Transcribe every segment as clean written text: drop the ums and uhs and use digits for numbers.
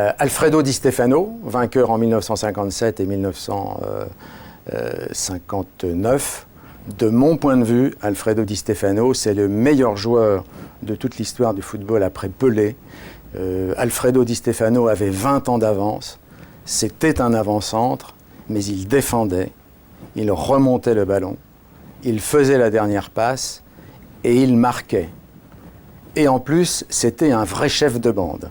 Alfredo Di Stefano, vainqueur en 1957 et 1959. De mon point de vue, Alfredo Di Stefano, c'est le meilleur joueur de toute l'histoire du football après Pelé. Alfredo Di Stefano avait 20 ans d'avance. C'était un avant-centre, mais il défendait, il remontait le ballon, il faisait la dernière passe et il marquait. Et en plus, c'était un vrai chef de bande.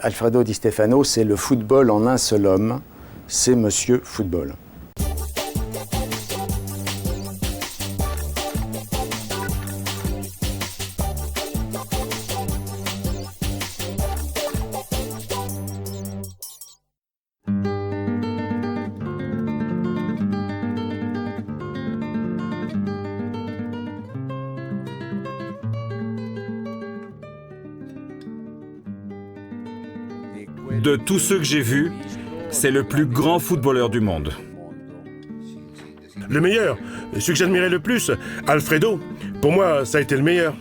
Alfredo Di Stefano, c'est le football en un seul homme, c'est Monsieur Football. De tous ceux que j'ai vus, c'est le plus grand footballeur du monde. Le meilleur, celui que j'admirais le plus, Alfredo. Pour moi, ça a été le meilleur.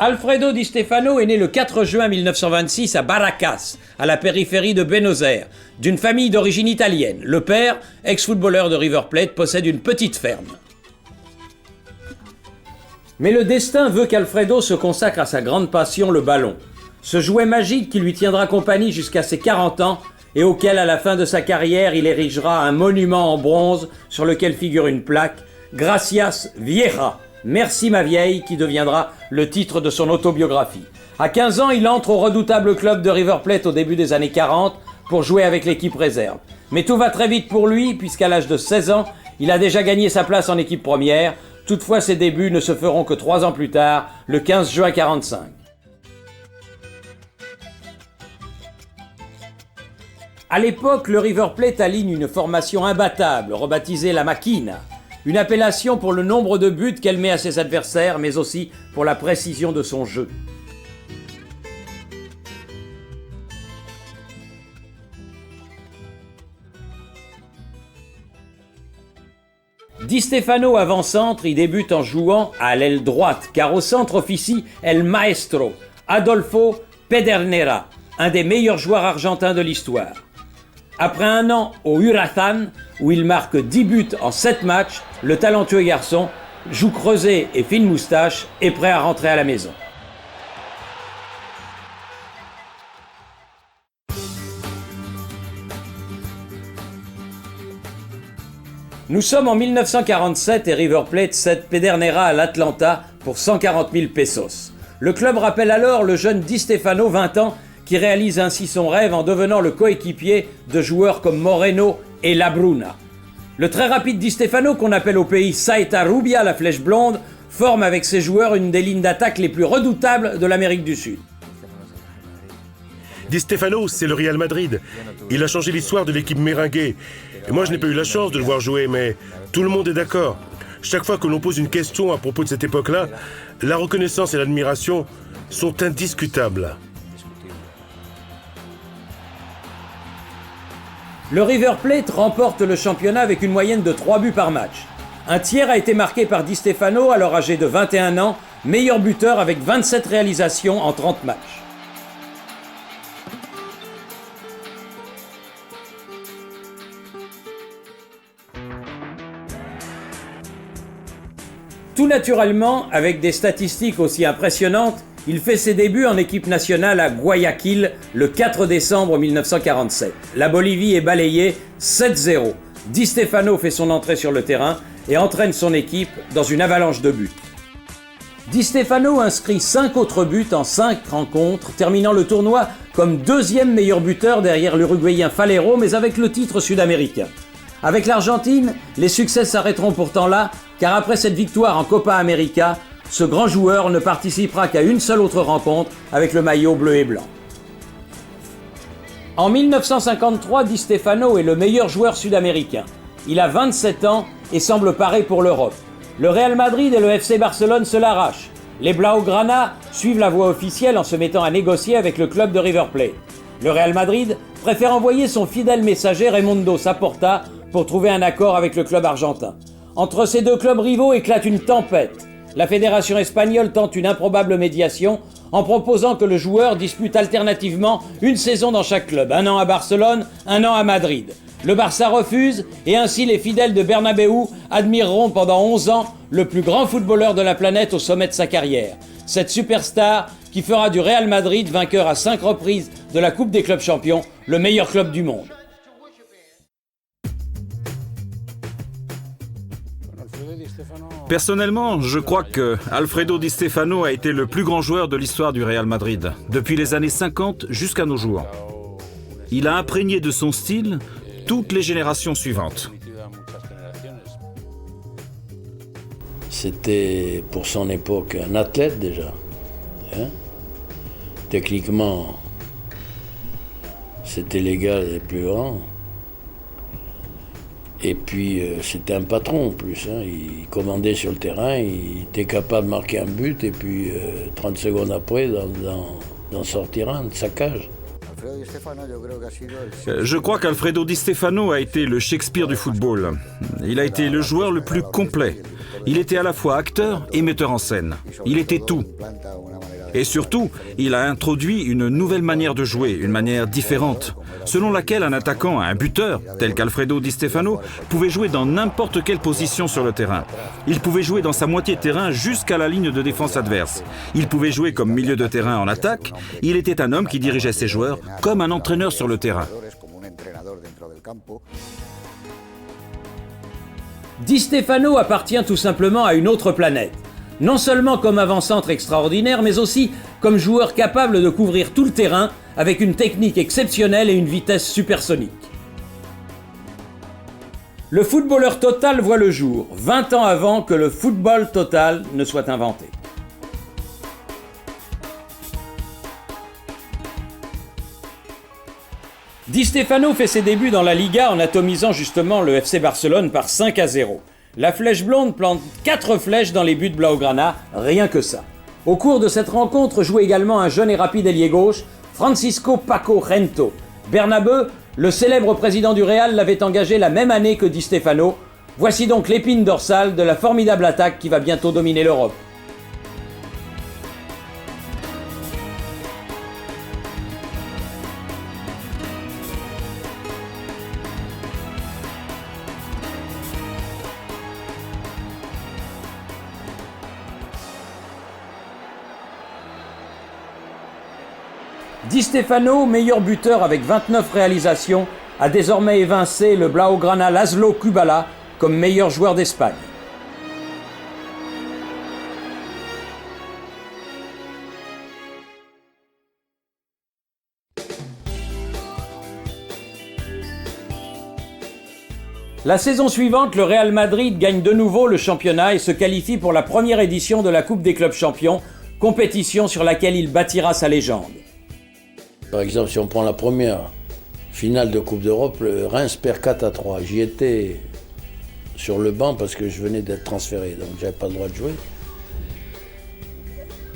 Alfredo Di Stefano est né le 4 juin 1926 à Barracas, à la périphérie de Buenos Aires, d'une famille d'origine italienne. Le père, ex-footballeur de River Plate, possède une petite ferme. Mais le destin veut qu'Alfredo se consacre à sa grande passion, le ballon. Ce jouet magique qui lui tiendra compagnie jusqu'à ses 40 ans et auquel, à la fin de sa carrière, il érigera un monument en bronze sur lequel figure une plaque « Gracias Vieja ». Merci ma vieille, qui deviendra le titre de son autobiographie. À 15 ans, il entre au redoutable club de River Plate au début des années 40 pour jouer avec l'équipe réserve. Mais tout va très vite pour lui, puisqu'à l'âge de 16 ans, il a déjà gagné sa place en équipe première. Toutefois, ses débuts ne se feront que 3 ans plus tard, le 15 juin 45. À l'époque, le River Plate aligne une formation imbattable, rebaptisée la Machina. Une appellation pour le nombre de buts qu'elle met à ses adversaires, mais aussi pour la précision de son jeu. Di Stefano avant-centre, il débute en jouant à l'aile droite, car au centre officie El Maestro, Adolfo Pedernera, un des meilleurs joueurs argentins de l'histoire. Après un an au Huracán, où il marque 10 buts en 7 matchs, le talentueux garçon, joue creusé et fine moustache, est prêt à rentrer à la maison. Nous sommes en 1947 et River Plate cède Pedernera à l'Atlanta pour 140 000 pesos. Le club rappelle alors le jeune Di Stefano, 20 ans, qui réalise ainsi son rêve en devenant le coéquipier de joueurs comme Moreno et Labruna. Le très rapide Di Stefano, qu'on appelle au pays Saeta Rubia, la flèche blonde, forme avec ses joueurs une des lignes d'attaque les plus redoutables de l'Amérique du Sud. Di Stefano, c'est le Real Madrid. Il a changé l'histoire de l'équipe merengue. Et moi, je n'ai pas eu la chance de le voir jouer, mais tout le monde est d'accord. Chaque fois que l'on pose une question à propos de cette époque-là, la reconnaissance et l'admiration sont indiscutables. Le River Plate remporte le championnat avec une moyenne de 3 buts par match. Un tiers a été marqué par Di Stefano, alors âgé de 21 ans, meilleur buteur avec 27 réalisations en 30 matchs. Tout naturellement, avec des statistiques aussi impressionnantes, il fait ses débuts en équipe nationale à Guayaquil le 4 décembre 1947. La Bolivie est balayée 7-0. Di Stefano fait son entrée sur le terrain et entraîne son équipe dans une avalanche de buts. Di Stefano inscrit 5 autres buts en 5 rencontres, terminant le tournoi comme deuxième meilleur buteur derrière l'Uruguayen Falero, mais avec le titre sud-américain. Avec l'Argentine, les succès s'arrêteront pourtant là, car après cette victoire en Copa América, ce grand joueur ne participera qu'à une seule autre rencontre avec le maillot bleu et blanc. En 1953, Di Stefano est le meilleur joueur sud-américain. Il a 27 ans et semble paré pour l'Europe. Le Real Madrid et le FC Barcelone se l'arrachent. Les Blaugrana suivent la voie officielle en se mettant à négocier avec le club de River Plate. Le Real Madrid préfère envoyer son fidèle messager Raimundo Saporta pour trouver un accord avec le club argentin. Entre ces deux clubs rivaux éclate une tempête. La fédération espagnole tente une improbable médiation en proposant que le joueur dispute alternativement une saison dans chaque club, 1 an à Barcelone, 1 an à Madrid. Le Barça refuse et ainsi les fidèles de Bernabéu admireront pendant 11 ans le plus grand footballeur de la planète au sommet de sa carrière. Cette superstar qui fera du Real Madrid, vainqueur à 5 reprises de la Coupe des clubs champions, le meilleur club du monde. Personnellement, je crois que Alfredo Di Stefano a été le plus grand joueur de l'histoire du Real Madrid, depuis les années 50 jusqu'à nos jours. Il a imprégné de son style toutes les générations suivantes. C'était pour son époque un athlète déjà. Techniquement, c'était les gars les plus grands. Et puis c'était un patron en plus. Il commandait sur le terrain, il était capable de marquer un but et puis 30 secondes après d'en sortir un de sa cage. Je crois qu'Alfredo Di Stefano a été le Shakespeare du football. Il a été le joueur le plus complet. Il était à la fois acteur et metteur en scène. Il était tout. Et surtout, il a introduit une nouvelle manière de jouer, une manière différente, selon laquelle un attaquant, un buteur, tel qu'Alfredo Di Stefano, pouvait jouer dans n'importe quelle position sur le terrain. Il pouvait jouer dans sa moitié de terrain jusqu'à la ligne de défense adverse. Il pouvait jouer comme milieu de terrain en attaque. Il était un homme qui dirigeait ses joueurs comme un entraîneur sur le terrain. Di Stefano appartient tout simplement à une autre planète. Non seulement comme avant-centre extraordinaire, mais aussi comme joueur capable de couvrir tout le terrain avec une technique exceptionnelle et une vitesse supersonique. Le footballeur total voit le jour, 20 ans avant que le football total ne soit inventé. Di Stefano fait ses débuts dans la Liga en atomisant justement le FC Barcelone par 5-0. La flèche blonde plante 4 flèches dans les buts blaugrana, rien que ça. Au cours de cette rencontre joue également un jeune et rapide ailier gauche, Francisco Paco Gento. Bernabeu, le célèbre président du Real, l'avait engagé la même année que Di Stefano. Voici donc l'épine dorsale de la formidable attaque qui va bientôt dominer l'Europe. Di Stefano, meilleur buteur avec 29 réalisations, a désormais évincé le blaugrana Laszlo Kubala comme meilleur joueur d'Espagne. La saison suivante, le Real Madrid gagne de nouveau le championnat et se qualifie pour la première édition de la Coupe des clubs champions, compétition sur laquelle il bâtira sa légende. Par exemple, si on prend la première finale de Coupe d'Europe, le Reims perd 4-3. J'y étais sur le banc parce que je venais d'être transféré, donc j'avais pas le droit de jouer.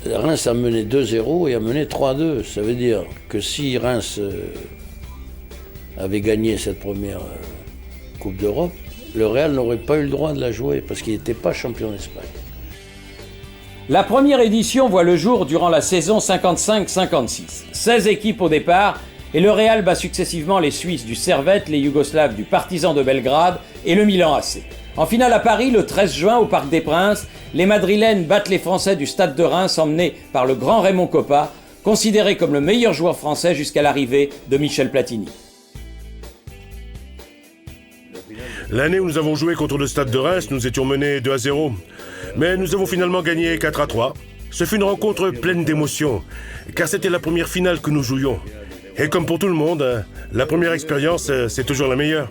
Reims a mené 2-0 et a mené 3-2. Ça veut dire que si Reims avait gagné cette première Coupe d'Europe, le Real n'aurait pas eu le droit de la jouer parce qu'il n'était pas champion d'Espagne. La première édition voit le jour durant la saison 55-56. 16 équipes au départ et le Real bat successivement les Suisses du Servette, les Yougoslaves du Partizan de Belgrade et le Milan AC. En finale à Paris, le 13 juin au Parc des Princes, les Madrilènes battent les Français du Stade de Reims emmenés par le grand Raymond Kopa, considéré comme le meilleur joueur français jusqu'à l'arrivée de Michel Platini. L'année où nous avons joué contre le Stade de Reims, nous étions menés 2-0. Mais nous avons finalement gagné 4-3. Ce fut une rencontre pleine d'émotions, car c'était la première finale que nous jouions. Et comme pour tout le monde, la première expérience, c'est toujours la meilleure.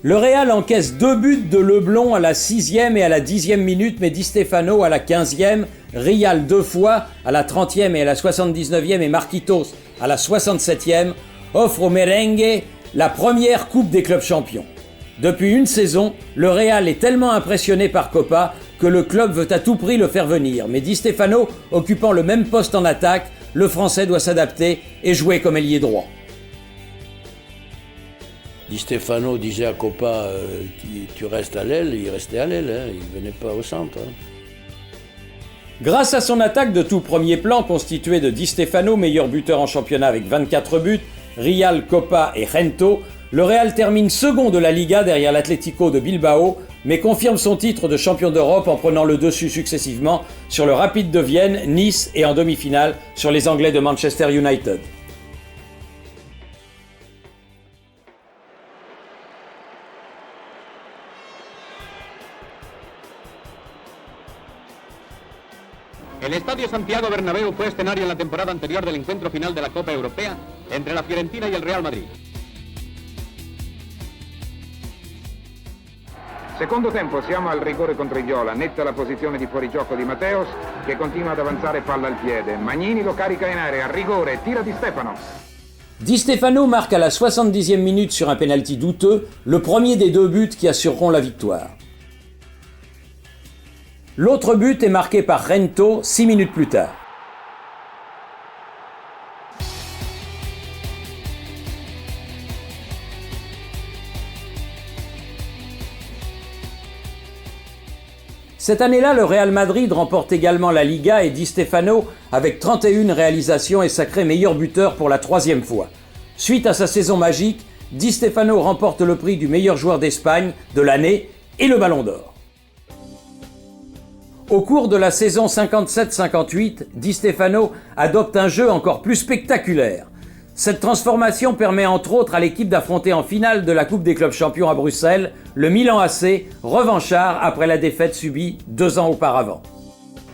Le Real encaisse 2 buts de Leblond à la 6e et à la 10e minute, mais Di Stefano à la 15e, Rial 2 fois à la 30e et à la 79e et Marquitos à la 67e offrent au merengue la première Coupe des clubs champions. Depuis une saison, le Real est tellement impressionné par Kopa que le club veut à tout prix le faire venir. Mais Di Stefano, occupant le même poste en attaque, le Français doit s'adapter et jouer comme ailier droit. Di Stefano disait à Coppa tu restes à l'aile, il restait à l'aile, hein, il ne venait pas au centre. Hein. Grâce à son attaque de tout premier plan constituée de Di Stefano, meilleur buteur en championnat avec 24 buts, Rial, Coppa et Gento, le Real termine second de la Liga derrière l'Atlético de Bilbao, mais confirme son titre de champion d'Europe en prenant le dessus successivement sur le Rapid de Vienne, Nice et en demi-finale sur les Anglais de Manchester United. El Estadio Santiago Bernabéu fue escenario en la temporada anterior del encuentro final de la Copa Europea entre la Fiorentina y el Real Madrid. Secondo tempo, siamo al rigore contro Ignola, netta la posizione di fuorigioco di Matteos che continua ad avanzare palla al piede. Magnini lo carica in area, rigore, tira Di Stefano. Di Stefano marque à la 70e minute sur un pénalty douteux, le premier des deux buts qui assureront la victoire. L'autre but est marqué par Gento 6 minutes plus tard. Cette année-là, le Real Madrid remporte également la Liga et Di Stefano, avec 31 réalisations, est sacré meilleur buteur pour la 3e fois. Suite à sa saison magique, Di Stefano remporte le prix du meilleur joueur d'Espagne de l'année et le Ballon d'Or. Au cours de la saison 57-58, Di Stefano adopte un jeu encore plus spectaculaire. Cette transformation permet entre autres à l'équipe d'affronter en finale de la Coupe des clubs champions à Bruxelles le Milan AC, revanchard après la défaite subie 2 ans auparavant.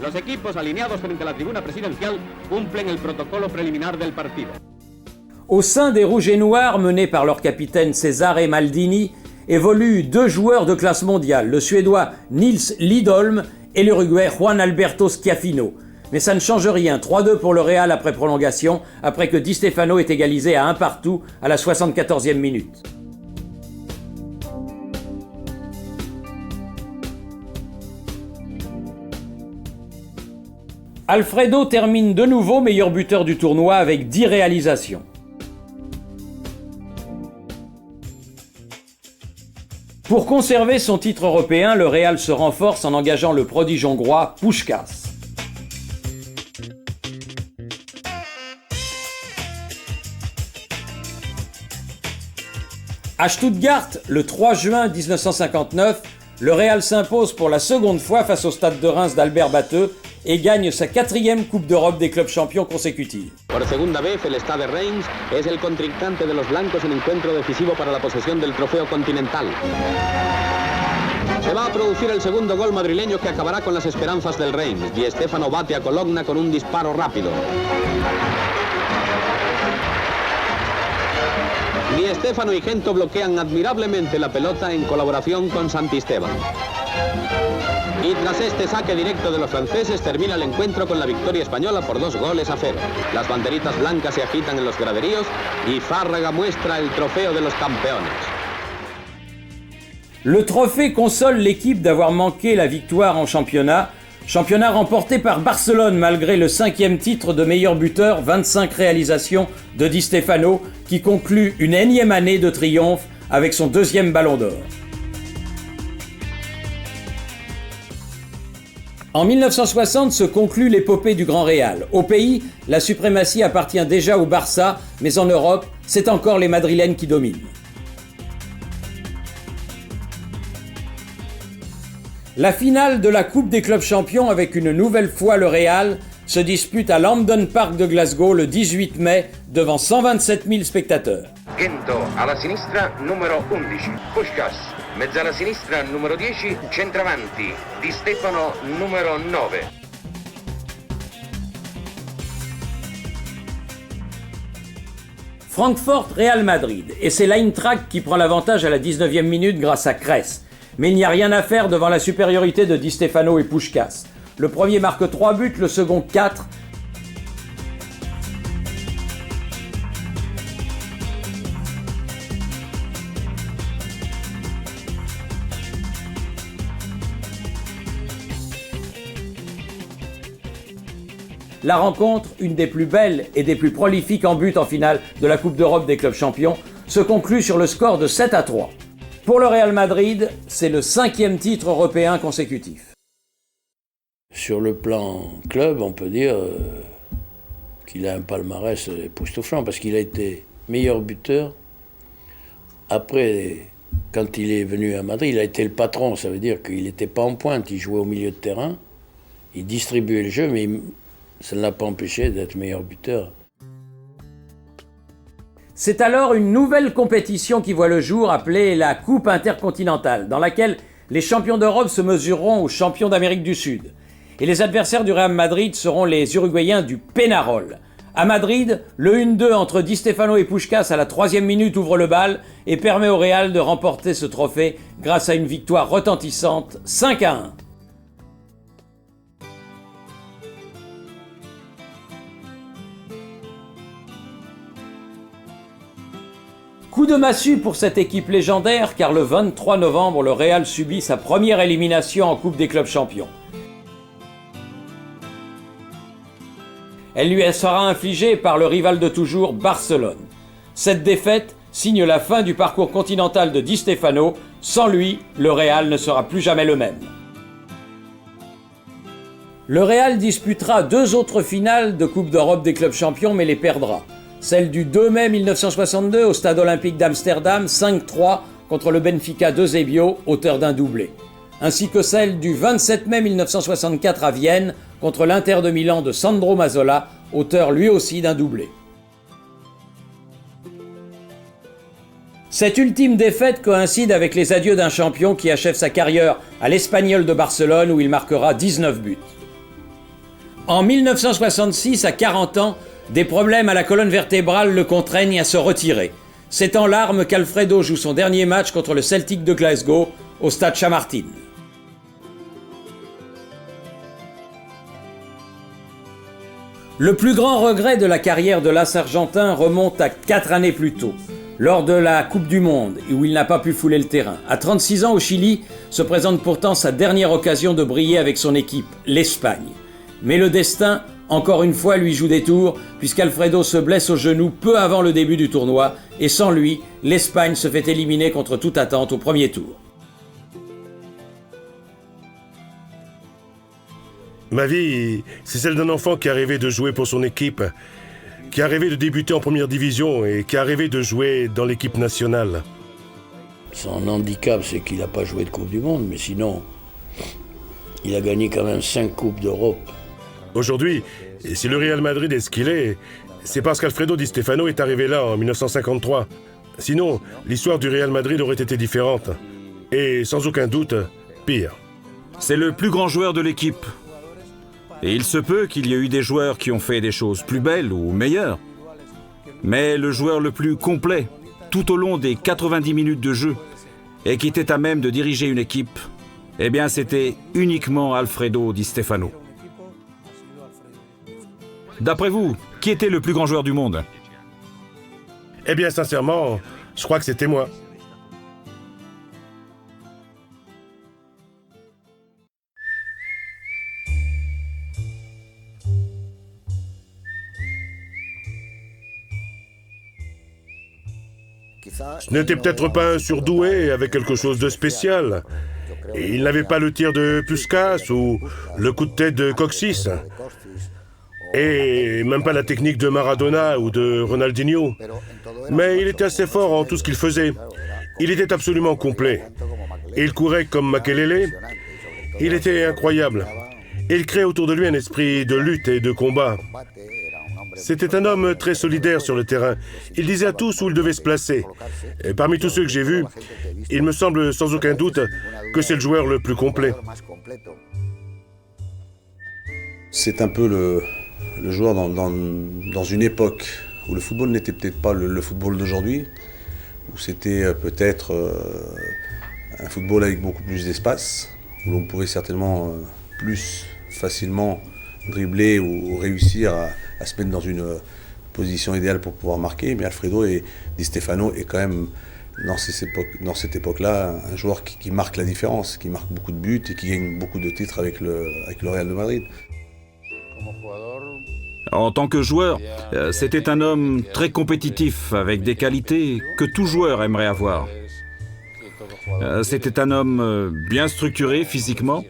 Los equipos alineados frente a la tribuna presidencial cumplen el protocolo preliminar del partido. Au sein des Rouges et Noirs, menés par leur capitaine Cesare Maldini, évoluent 2 joueurs de classe mondiale, le Suédois Nils Lidholm et l'Uruguay Juan Alberto Schiaffino. Mais ça ne change rien, 3-2 pour le Real après prolongation, après que Di Stefano est égalisé à 1 partout à la 74e minute. Alfredo termine de nouveau meilleur buteur du tournoi avec 10 réalisations. Pour conserver son titre européen, le Real se renforce en engageant le prodige hongrois Puskás. À Stuttgart, le 3 juin 1959, le Real s'impose pour la seconde fois face au Stade de Reims d'Albert Batteux et gagne sa 4e Coupe d'Europe des clubs champions consécutive. Por segunda vez, el Stade de Reims es el contrincante de los blancos en encuentro decisivo para la posesión del trofeo continental. Se va a producir el segundo gol madrileño que acabará con las esperanzas del Reims. Di Stefano bate a Cologna con un disparo rápido. Di Stefano y Gento bloquean admirablemente la pelota en colaboración con Santisteban. Y tras este saque directo de los franceses termina el encuentro con la victoria española por 2-0. Las banderitas blancas se agitan en los graderíos y Fárraga muestra el trofeo de los campeones. Le trophée console l'équipe d'avoir manqué la victoire en championnat remporté par Barcelone malgré le 5e titre de meilleur buteur, 25 réalisations de Di Stefano, qui conclut une énième année de triomphe avec son 2e Ballon d'Or. En 1960 se conclut l'épopée du Grand Real. Au pays, la suprématie appartient déjà au Barça, mais en Europe, c'est encore les Madrilènes qui dominent. La finale de la Coupe des clubs champions avec une nouvelle fois le Real se dispute à Lambton Park de Glasgow le 18 mai devant 127 000 spectateurs. Gento alla sinistra numero 11, Puskás, mezzala sinistra numero 10, centravanti, Di Stefano numero 9. Francfort Real Madrid, et c'est l'Eintracht qui prend l'avantage à la 19e minute grâce à Kress. Mais il n'y a rien à faire devant la supériorité de Di Stefano et Puskás. Le premier marque 3 buts, le second 4. La rencontre, une des plus belles et des plus prolifiques en but en finale de la Coupe d'Europe des clubs champions, se conclut sur le score de 7-3. Pour le Real Madrid, c'est le 5e titre européen consécutif. Sur le plan club, on peut dire qu'il a un palmarès époustouflant parce qu'il a été meilleur buteur. Après, quand il est venu à Madrid, il a été le patron, ça veut dire qu'il n'était pas en pointe, il jouait au milieu de terrain, il distribuait le jeu, mais ça ne l'a pas empêché d'être meilleur buteur. C'est alors une nouvelle compétition qui voit le jour, appelée la Coupe intercontinentale, dans laquelle les champions d'Europe se mesureront aux champions d'Amérique du Sud. Et les adversaires du Real Madrid seront les Uruguayens du Pénarol. À Madrid, le 1-2 entre Di Stefano et Puskás à la 3e minute ouvre le bal et permet au Real de remporter ce trophée grâce à une victoire retentissante 5-1. Coup de massue pour cette équipe légendaire car le 23 novembre, le Real subit sa première élimination en Coupe des clubs champions. Elle lui sera infligée par le rival de toujours, Barcelone. Cette défaite signe la fin du parcours continental de Di Stefano. Sans lui, le Real ne sera plus jamais le même. Le Real disputera 2 autres finales de Coupe d'Europe des clubs champions mais les perdra. Celle du 2 mai 1962 au Stade olympique d'Amsterdam, 5-3 contre le Benfica d'Eusebio, auteur d'un doublé. Ainsi que celle du 27 mai 1964 à Vienne contre l'Inter de Milan de Sandro Mazzola, auteur lui aussi d'un doublé. Cette ultime défaite coïncide avec les adieux d'un champion qui achève sa carrière à l'Espagnol de Barcelone où il marquera 19 buts. En 1966, à 40 ans, des problèmes à la colonne vertébrale le contraignent à se retirer. C'est en larmes qu'Alfredo joue son dernier match contre le Celtic de Glasgow au stade Chamartin. Le plus grand regret de la carrière de l'As argentin remonte à 4 années plus tôt, lors de la Coupe du Monde, où il n'a pas pu fouler le terrain. À 36 ans au Chili, se présente pourtant sa dernière occasion de briller avec son équipe, l'Espagne. Mais le destin, encore une fois, lui joue des tours, puisqu'Alfredo se blesse au genou peu avant le début du tournoi, et sans lui, l'Espagne se fait éliminer contre toute attente au premier tour. Ma vie, c'est celle d'un enfant qui a rêvé de jouer pour son équipe, qui a rêvé de débuter en première division et qui a rêvé de jouer dans l'équipe nationale. Son handicap, c'est qu'il n'a pas joué de Coupe du Monde, mais sinon, il a gagné quand même 5 Coupes d'Europe. Aujourd'hui, si le Real Madrid est ce qu'il est, c'est parce qu'Alfredo Di Stefano est arrivé là en 1953. Sinon, l'histoire du Real Madrid aurait été différente. Et sans aucun doute, pire. C'est le plus grand joueur de l'équipe. Et il se peut qu'il y ait eu des joueurs qui ont fait des choses plus belles ou meilleures. Mais le joueur le plus complet, tout au long des 90 minutes de jeu, et qui était à même de diriger une équipe, eh bien c'était uniquement Alfredo Di Stefano. D'après vous, qui était le plus grand joueur du monde? Eh bien, sincèrement, je crois que c'était moi. Ce n'était peut-être pas un surdoué avec quelque chose de spécial. Et il n'avait pas le tir de Puskás ou le coup de tête de Kocsis. Et même pas la technique de Maradona ou de Ronaldinho. Mais il était assez fort en tout ce qu'il faisait. Il était absolument complet. Il courait comme Makelele. Il était incroyable. Il créait autour de lui un esprit de lutte et de combat. C'était un homme très solidaire sur le terrain. Il disait à tous où il devait se placer. Et parmi tous ceux que j'ai vus, il me semble sans aucun doute que c'est le joueur le plus complet. C'est un peu le joueur dans une époque où le football n'était peut-être pas le football d'aujourd'hui, où c'était peut-être un football avec beaucoup plus d'espace, où l'on pouvait certainement plus facilement dribbler ou réussir à se mettre dans une position idéale pour pouvoir marquer. Mais Alfredo et Di Stefano est quand même, dans cette époque-là, un joueur qui marque la différence, qui marque beaucoup de buts et qui gagne beaucoup de titres avec le Real de Madrid. En tant que joueur, c'était un homme très compétitif, avec des qualités que tout joueur aimerait avoir. C'était un homme bien structuré physiquement.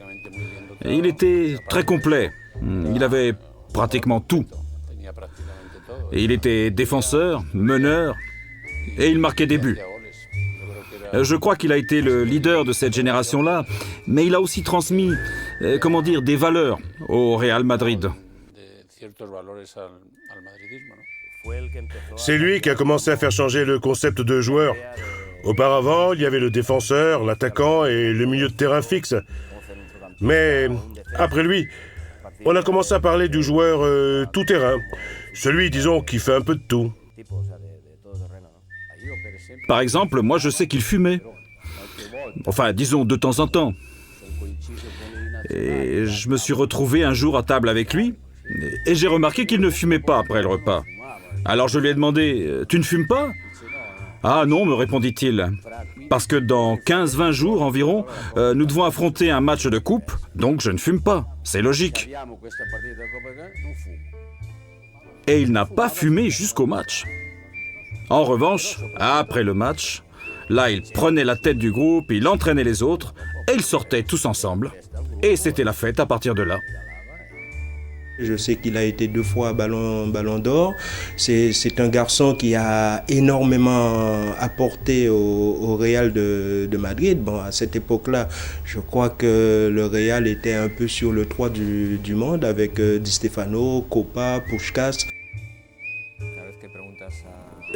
Et il était très complet. Il avait pratiquement tout. Et il était défenseur, meneur, et il marquait des buts. Je crois qu'il a été le leader de cette génération-là, mais il a aussi transmis, des valeurs au Real Madrid. C'est lui qui a commencé à faire changer le concept de joueur. Auparavant, il y avait le défenseur, l'attaquant et le milieu de terrain fixe. Mais après lui, on a commencé à parler du joueur tout-terrain. Celui, disons, qui fait un peu de tout. Par exemple, moi je sais qu'il fumait. Enfin, disons de temps en temps. Et je me suis retrouvé un jour à table avec lui, et j'ai remarqué qu'il ne fumait pas après le repas. Alors je lui ai demandé « Tu ne fumes pas ?» ?»« Ah non, me répondit-il, parce que dans 15-20 jours environ, nous devons affronter un match de coupe, donc je ne fume pas, c'est logique. » Et il n'a pas fumé jusqu'au match. En revanche, après le match, là il prenait la tête du groupe, il entraînait les autres, et ils sortaient tous ensemble. Et c'était la fête à partir de là. Je sais qu'il a été 2 fois ballon d'or. C'est un garçon qui a énormément apporté au Real de Madrid. Bon, à cette époque-là, je crois que le Real était un peu sur le toit du monde avec Di Stefano, Copa, Puskás.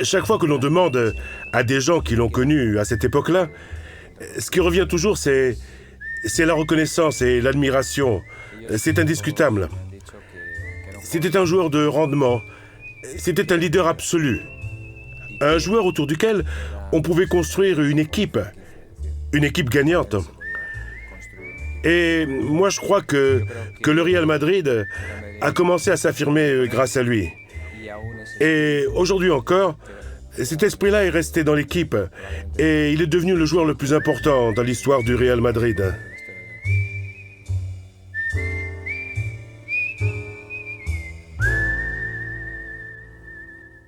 Chaque fois que l'on demande à des gens qui l'ont connu à cette époque-là, ce qui revient toujours, c'est la reconnaissance et l'admiration. C'est indiscutable. C'était un joueur de rendement. C'était un leader absolu. Un joueur autour duquel on pouvait construire une équipe gagnante. Et moi, je crois que le Real Madrid a commencé à s'affirmer grâce à lui. Et aujourd'hui encore, cet esprit-là est resté dans l'équipe et il est devenu le joueur le plus important dans l'histoire du Real Madrid.